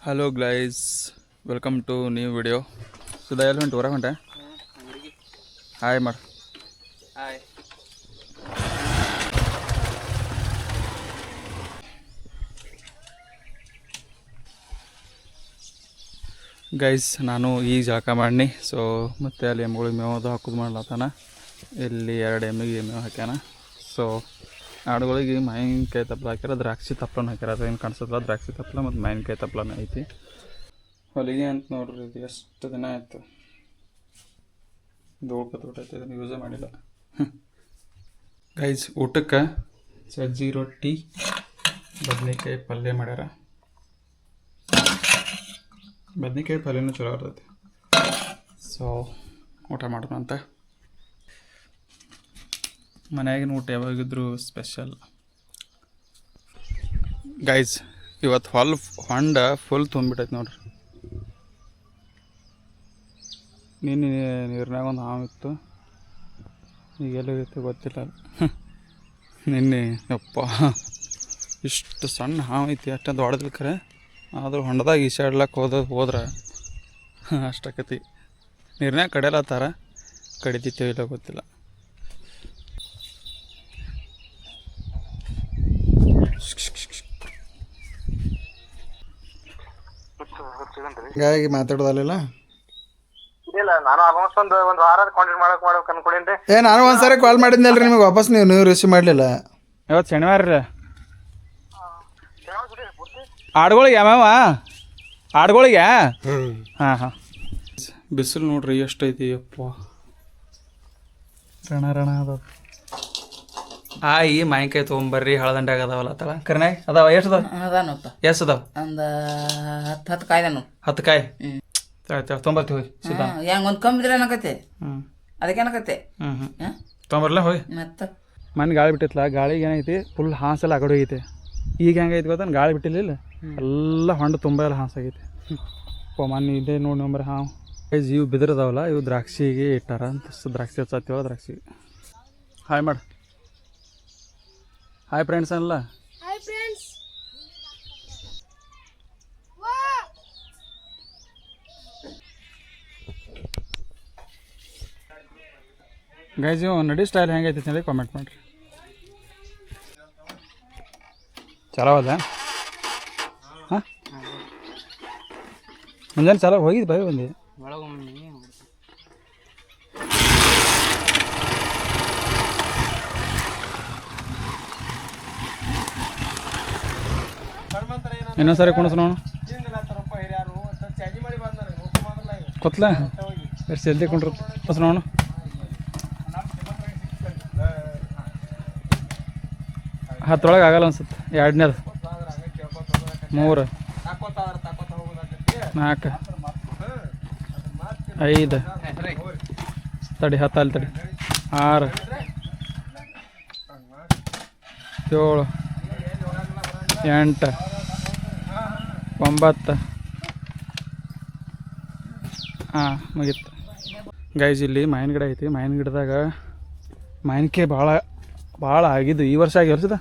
Hello guys, welcome to new video. Sudha ಎಲ್ಲಿ ಹೊಂಟು? ಹೊರಗೆ ಹೊಂಟೆ? ಹಾಯ್ ಮಾಡು. ಹಾಯ್. ಗೈಸ್, ನಾನು ಈಗ ಜಳಕ ಮಾಡಿ ಮತ್ತು ಅಲ್ಲಿ ಎಮ್ಗಳಿಗೆ ಮೇವು ಹಾಕೋದು ಮಾಡ್ಲತ್ತಾನ. ಇಲ್ಲಿ 2 ಎಮ್ಮಿಗೆ ಮೇವು ಹಾಕ್ಯಾನ. ಸೊ ಆಡುಗಳಿಗೆ ಮಾವಿನಕಾಯಿ ತಪ್ಪಲ ಹಾಕ್ಯಾರ, ದ್ರಾಕ್ಷಿ ತಪ್ಪಲನ ಹಾಕ್ಯಾರ. ಅದು ಏನು ಕಾಣಿಸ್ತಲ್ಲ, ದ್ರಾಕ್ಷಿ ತಪ್ಪಲ ಮತ್ತು ಮಾವಿನಕಾಯಿ ತಪ್ಪಲನ ಐತಿ. ಹೊಲಿಗೆ ಅಂತ ನೋಡ್ರಿ, ಇದು ಎಷ್ಟು ದಿನ ಆಯಿತು ದೋಳ್ಕತ್ತೈತೆ, ಇದನ್ನು ಯೂಸೇ ಮಾಡಿಲ್ಲ. ಗೈಸ್, ಊಟಕ್ಕೆ ಸಜ್ಜಿ ರೊಟ್ಟಿ, ಬದ್ನೆಕಾಯಿ ಪಲ್ಯ ಮಾಡ್ಯಾರ. ಬದ್ನೆಕಾಯಿ ಪಲ್ಯನೂ ಚಲೋ ಇರ್ತೈತಿ. ಸೊ ಊಟ ಮಾಡೋಣ ಅಂತ. ಮನೆಯಾಗಿನ ಊಟ ಯಾವಾಗಿದ್ರೂ ಸ್ಪೆಷಲ್. ಗೈಸ್, ಇವತ್ತು ಹೊಂಡ ಫುಲ್ ತುಂಬಿಟ್ಟೈತೆ ನೋಡ್ರಿ. ನಿನ್ನೆ ನೀರಿನಾಗ ಒಂದು ಹಾವು ಇತ್ತು, ಈಗ ಎಲ್ಲಿತ್ತು ಗೊತ್ತಿಲ್ಲ. ನಿನ್ನೆ ಯಪ್ಪ ಇಷ್ಟು ಸಣ್ಣ ಹಾವು ಐತಿ, ಅಷ್ಟು ದೊಡ್ಡದಿಲ್ಲ ಖರೆ. ಆದರೂ ಹೊಂಡದಾಗ ಈಸಾಡ್ಲಕ್ಕೆ ಹೋದ್ರೆ ಅಷ್ಟಾಕತಿ. ನೀರಿನಾಗ ಕಡಿಯಲತ್ತಾರ, ಕಡಿತಿತ್ತೇವೆ ಇಲ್ಲ ಗೊತ್ತಿಲ್ಲ. ಗಾಯಿಗೆ ಮಾತಾಡೋದಲ್ಲ. ಇಲ್ಲ, ನಾನು ಆಲ್ಮೋಸ್ಟ್ ಒಂದು ವಾರ ಕಾಂಟ್ಯಾಕ್ಟ್ ಮಾಡ್ಬೇಕು ಅನ್ಕೊಂಡಿದ್ದೆ. ನಾನು ಒಂದ್ಸರಿ ಕಾಲ್ ಮಾಡಿದ್ನಲ್ರಿ ನಿಮಗೆ, ವಾಪಸ್ ನೀವು ರಿಸೀವ್ ಮಾಡಲಿಲ್ಲ. ಇವತ್ತು ಶನಿವಾರ ರೀ. ಆಡುಗಳಿಗೆ ಯಾವ್ಯಾವ ಆಡುಗಳಿಗೆ? ಹಾಂ. ಬಿಸಿಲು ನೋಡ್ರಿ ಎಷ್ಟೈತಿ ಅಪ್ಪ, ರಣ ಅದ. ಈ ಮಾವಿನಕಾಯಿ ತೊಗೊಂಬರ್ರಿ, ಹಳದಂಡ್ಯಾಗ ಅದಾವಲ್ಲ ತಳ ಕರ್ನಾಗ ಅದಾವ. ಎಷ್ಟು ಅದಾವ? ಅದಾನಪ್ಪ, ಎಷ್ಟು ಅದಾವ? ಒಂದು 10 ಕಾಯ್ದಾನು. 10 ಕಾಯಿ ತೊಗೊಂಬರ್ತೀವಿ. ಹೆಂಗ್ ಒಂದು ಕಮ್ಮಿದ್ರೆ ಏನಕತ್ತೆ, ಅದಕ್ಕೆ ಏನಕತ್ತೆ. ತೊಗೊಂಬರ್ಲ ಹೋಗಿ. ಮತ್ತೆ ಮನೆ ಗಾಳಿ ಬಿಟ್ಟಿತ್ತಲ್ಲ, ಗಾಳಿಗೆ ಏನೈತಿ ಫುಲ್ ಹಾಸೆಲ್ಲ ಆ ಕಡೆ ಹೋಗೈತೆ. ಈಗ ಹೆಂಗೈತಿ ಗೊತ್ತ, ಗಾಳಿ ಬಿಟ್ಟಿಲ್ಲ, ಎಲ್ಲ ಹೊಂಡ ತುಂಬ ಎಲ್ಲ ಹಾಸಾಗೈತಿ. ಮನೆ ಇಲ್ಲೇ ನೋಡಿ ನಂಬರ್ ಹಾವು. ಇವು ಬಿದಿರದಾವಲ್ಲ, ಇವು ದ್ರಾಕ್ಷಿಗೆ ಇಟ್ಟಾರ ಅಂತ. ದ್ರಾಕ್ಷಿ ಹಚ್ಚತ್ತೀವಲ್ಲ, ದ್ರಾಕ್ಷಿಗೆ. ಹಾಯ್ ಮಾಡು. ಹಾಯ್ ಫ್ರೆಂಡ್ಸ್ ಅಲ್ಲ. ಗೈಸ್, ಇವು ನಡಿ ಸ್ಟೈಲ್ ಹೆಂಗೈತಿ ಹೇಳಿ ಕಾಮೆಂಟ್ ಮಾಡಿರಿ. ಚಲೋ ಅದ? ಹಾಂ, ಮುಂಜಾನೆ ಚಲೋ ಹೋಗಿದ್ದು ಬೈ ಬಂದು. ಇನ್ನೊಂದ್ಸರಿ ಕುಣಿಸ್ ನೋಡು. ಕೊತ್ಲ ಎಷ್ಟು ಜಲ್ದಿ ಕುಂಡ್ರು ಕುಣಿಸ್ ನೋಡು. ಹತ್ತೊಳಗೆ ಆಗಲ್ಲ ಅನ್ಸುತ್ತೆ. 2ನೇದು 3 4 5 ತಡಿ 10 ಅಲ್ಲಿ ತಡಿ 6 7 8 9. ಹಾಂ, ಮುಗೀತು. ಗೈಸ್, ಇಲ್ಲಿ ಮಾವಿನ ಗಿಡ ಐತಿ. ಮಾವಿನ ಗಿಡದಾಗ ಮಾವಿನಕಾಯಿ ಭಾಳ ಆಗಿದ್ದು ಈ ವರ್ಷ ಆಗಿರ್ಸದ.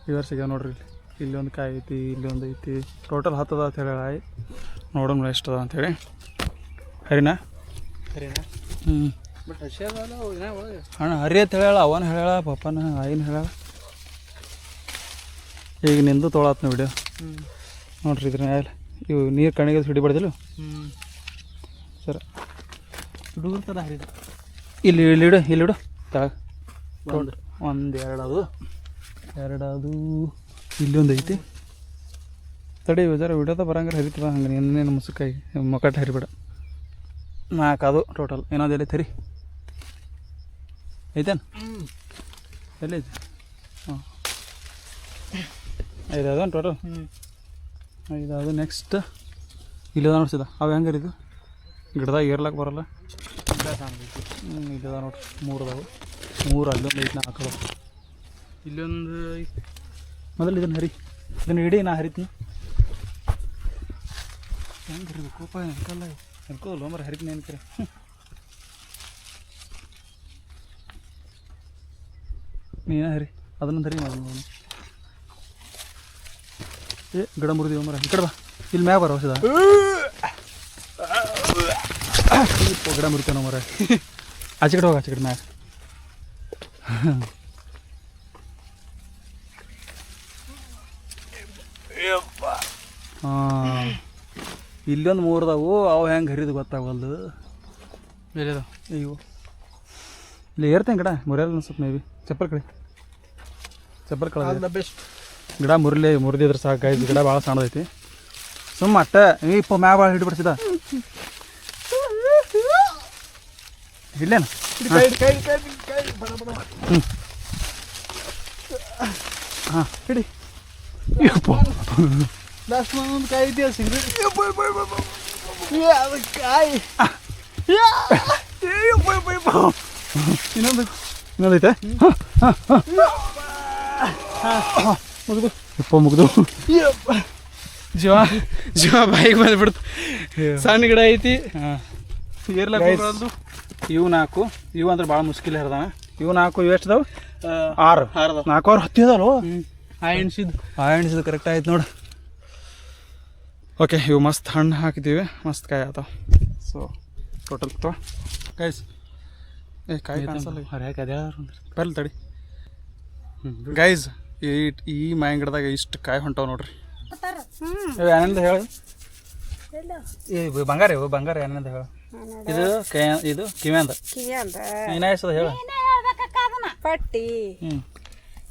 ಈ ವರ್ಷ ಆಗ್ಯಾವ ನೋಡ್ರಿ. ಇಲ್ಲೊಂದು ಕಾಯಿ ಐತಿ, ಇಲ್ಲೊಂದು ಐತಿ. ಟೋಟಲ್ 10 ಅದ ಅಂತ ಹೇಳಿ. ನೋಡೋಣ ಎಷ್ಟು ಅದ ಅಂಥೇಳಿ. ಹರಿನಾ? ಅಣ್ಣ ಹರಿ ಅಂತ ಹೇಳ, ಅವನು ಹೇಳ, ಪಪ್ಪನ ಆಯಿನ ಹೇಳ. ಈಗ ನಿಂದು ತೊಳಾತ್ನ ವಿಡಿಯೋ ನೋಡ್ರಿ. ಇದ್ರ ಇವು ನೀರು ಕಣ್ಣಿಗೆ ಹಿಡಿಬಾರ್ದಿಲ್ಲ ಸರ್. ಹುಡುಗರ್ತದ ಹರಿದ. ಇಲ್ಲಿಡು ತಗ. 1 2 ಅದು. ಇಲ್ಲೊಂದು ಐತಿ. ತಡಿ ಜರ ವಿಡಿಯೋದ ಬರಂಗಾರೆ ಹರಿತದ. ಹಂಗೆ ಇನ್ನೇನು ಮುಸುಕಾಯಿ ಮೊಕಟ್ಟು ಹರಿಬೇಡ. 4 ಅದು ಟೋಟಲ್. ಏನದು ಎಲ್ಲಿ ತರಿ ಐತೇನು? ಎಲ್ಲೈತಿ? ಹಾಂ, 5 ಅದು ಟೋಟಲ್. 5 ಅದು. ನೆಕ್ಸ್ಟ್ ಇಲ್ಲದ ನೋಡ್ಸಿದ. ಅವು ಹೆಂಗೆ ಹರಿದು ಗಿಡದಾಗ ಏರ್ಲಕ್ಕೆ ಬರಲ್ಲ. ಇಲ್ಲದ ನೋಡ್ರಿ, 3 ಅದಾವು. 3 ಅಲ್ಲೊಂದು ಐತಿ, 4 ಅದಾವ. ಇಲ್ಲೊಂದು ಮೊದಲು ಇದನ್ನು ಹರಿ, ಇದನ್ನು ಇಡೀ ನಾ ಹರಿತೀನಿ. ಹೆಂಗೆ ಹರಿಬೇಕು ಕೋಪ ಎನ್ಕಲ್ಲ ಎನ್ಕೋದಲ್ಲ ಮರ ಹರಿತೀನಿ ಏನ್ಕರೆ. ನೀನ ಹರಿ, ಅದನ್ನು ಹರಿ ಮಾಡೋದು. ಗಿಡ ಮುರಿದೀವ ಮರ. ಈ ಕಡೆ ಬಾ. ಇಲ್ಲಿ ಮ್ಯಾಗ ಬರೋ ಔಷಧ ಗಿಡ ಮುರಿತೇವೆ ನಾವು ಮರ ಆಚೆ ಕಡೆ ಹೋಗಿ ಆಚೆ ಕಡೆ ಮ್ಯಾಗ ಹಾಂ ಇಲ್ಲೊಂದು ಮೂರ್ದಾವು ಅವು ಹೆಂಗೆ ಹರಿದು ಗೊತ್ತಾಗಲ್ದು ಬೇರೆ ಅದಾವ ಅಯ್ಯೋ ಇಲ್ಲಿ ಏರ್ತೇನೆ ಗಿಡ ಮುರಿಯಲ್ಲ ಅನ್ಸುತ್ತೆ ಮೇ ಬಿ ಚಪ್ಪಲ್ ಕಳೆ ಬೆಸ್ಟ್ ಗಿಡ ಮುರಿದಿದ್ರೆ ಸಾಕು ಗಾಯ್ಸ್ ಗಿಡ ಭಾಳ ಸಣ್ಣದೈತಿ ಸುಮ್ಮ ಅಟ್ಟ ಇಪ್ಪ ಮ್ಯಾ ಭಾಳ ಹಿಡಿಬಿಡ್ಸಿದ ಹಿಡ್ಲೇನು ಹಾಂ ಹಿಡಿ ಲಾಸ್ಟ್ ಒಂದು ಕಾಯಿ ಇದೆಯಾ ಸಿಗರೇಟ್ ಇನ್ನೊಂದೈತೆ ಮುಗಿದು ಇಪ್ಪ ಮುಗಿದು ಜೀವ ಬಾಯಿಗೆ ಬಂದ್ಬಿಡ್ತು ಸಣ್ಣ ಗಿಡ ಐತಿ ಇವು 4 ಇವು ಅಂದ್ರೆ ಭಾಳ ಮುಷ್ಕಿಲ್ ಹರಿದಾನ ಇವು 4 ಇವು ಎಷ್ಟು ಅದಾವ 6 4 ಅವ್ರು 10 ಅದಾವಲ್ವ ಆ ಎಣ್ಸಿದ್ದು ಕರೆಕ್ಟ್ ಆಯ್ತು ನೋಡು ಓಕೆ ಇವು ಮಸ್ತ್ ಹಣ್ಣು ಹಾಕಿದ್ದೀವಿ ಮಸ್ತ್ ಕಾಯಿ ಆತಾವ ಸೊ ಟೋಟಲ್ ತೋ ಗೈಸ್ ಕಾಯಿ ಕಾಣಿಸಲ್ಲ ಬರ್ಲಿ ತಡಿ ಗೈಸ್ ಈ ಮಾವಿನ ಗಿಡದಾಗ ಇಷ್ಟು ಕಾಯಿ ಹೊಂಟಾವ ನೋಡ್ರಿ ಏನೇಂದ ಹೇಳಿ ಬಂಗಾರ ಏನೇಂದ ಹೇಳು ಇದು ಕಿವ್ಯಾಂದ ಏನಾಯ್ತದ ಹೇಳ ಪಟ್ಟಿ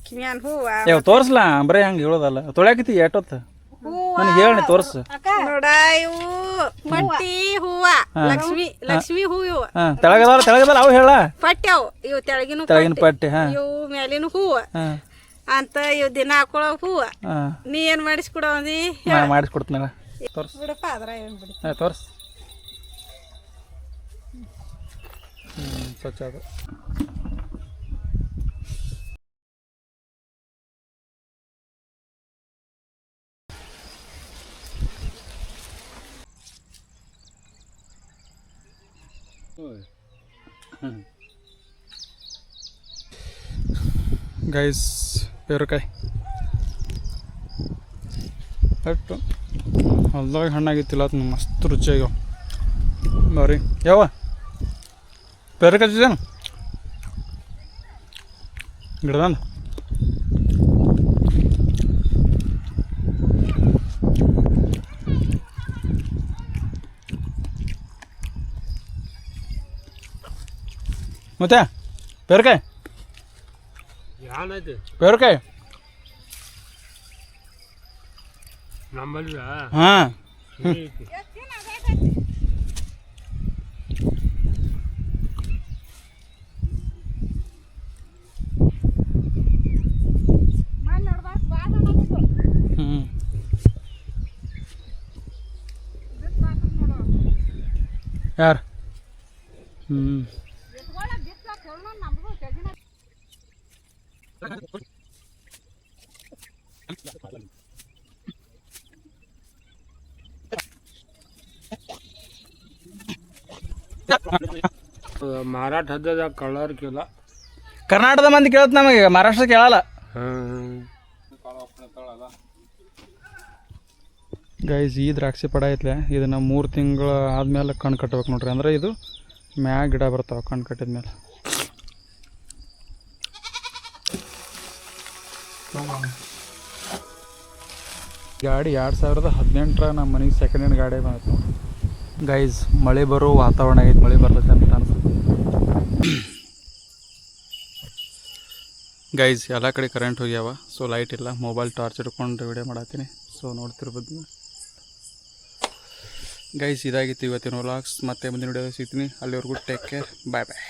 ಕಿವ್ಯಾನ್ ಹೂವ ತೋರ್ಸ್ಲಾ ಬರೀ ಹಂಗೆ ಹೇಳೋದಲ್ಲ ತೊಳ್ಯಾಕತಿ ಎಷ್ಟೊತ್ತ ನನಗೆ ಹೇಳಿ ತೋರ್ಸು ನೋಡ ಇವು ಪಟ್ಟಿ ಹೂವ ಲಕ್ಷ್ಮಿ ಹೂ ಇವು ತೆಳಗದಾರ ಅವು ಹೇಳ ಪಟ್ಟಿ ಅವು ಇವು ತೆಳಗಿನ ಪಟ್ಟಿ ಇವು ಮೇಲಿನ ಹೂವ ಅಂತ ಇವು ದಿನ ಹಾಕೊಳ ಹೂವ ನೀ ಏನ್ ಮಾಡಿಸ್ಕೊಡ ಒಂದಿ ಮಾಡಿಸ್ಕೊಡ್ತೀನಲ್ಲ ತೋರ್ಸ್ ಬಿಡಪ್ಪ ಅದ್ರ ಏನ್ ಬಿಡಿ ತೋರ್ಸ್ ಸ್ವಚ್ಛ ಅದು ಗೈಸ್ ಪೇರುಕಾಯಿ ಅಟ್ಟು ಹೊಲ್ದಾಗ ಹಣ್ಣಾಗಿತ್ತಿಲ್ಲ ಅದು ಮಸ್ತ್ ರುಚಿಯಾಗ್ಯಾವ ಬರ್ರಿ ಯಾವ ಪೇರುಕಾಯಿ ತಿಂದೇನು ಗಿಡದಂದ ಮತ್ತೆ ಪೇರುಕಾಯಿ ಪೇರುಕಾಯಿ ಹಾಂ ಯಾರು ಮರಾಠದ ಕಲರ್ ಕೇಳ ಕರ್ನಾಟಕದ ಮಂದಿ ಕೇಳತ್ ನಮಗೆ ಮಹಾರಾಷ್ಟ್ರ ಕೇಳಲ್ಲ ಗೈಸ್ ಈ ದ್ರಾಕ್ಷಿ ಪಡ ಐತ್ಲೆ ಇದನ್ನ 3 ತಿಂಗಳು ಆದ್ಮೇಲೆ ಕಣ್ಣು ಕಟ್ಬೇಕು ನೋಡ್ರಿ ಅಂದ್ರೆ ಇದು ಮ್ಯಾಗ ಗಿಡ ಬರ್ತಾವ ಕಣ್ಣು ಕಟ್ಟಿದ್ಮೇಲೆ ಗಾಡಿ 2018 ನಮ್ಮ ಮನೆಗೆ ಸೆಕೆಂಡ್ ಹ್ಯಾಂಡ್ ಗಾಡಿ ಬಂತು ಗೈಸ್ ಮಳೆ ಬರೋ ವಾತಾವರಣ ಐತೆ ಮಳೆ ಬರ್ತೈತೆ ಅಂತ ಅನ್ಸುತ್ತೆ ಗೈಸ್ ಎಲ್ಲ ಕಡೆ ಕರೆಂಟ್ ಹೋಗ್ಯಾವ ಸೊ ಲೈಟ್ ಇಲ್ಲ ಮೊಬೈಲ್ ಟಾರ್ಚ್ ಹಿಡ್ಕೊಂಡು ವಿಡಿಯೋ ಮಾಡತ್ತೀನಿ ಸೊ ನೋಡ್ತಿರ್ಬೋದು ಗೈಸ್ ಇದಾಗಿತ್ತು ಇವತ್ತಿನ ವ್ಲಾಗ್ಸ್ ಮತ್ತೆ ಮುಂದಿನ ವಿಡಿಯೋ ಸಿಗ್ತೀನಿ ಅಲ್ಲಿವರೆಗೂ ಟೇಕ್ ಕೇರ್ ಬಾಯ್ ಬಾಯ್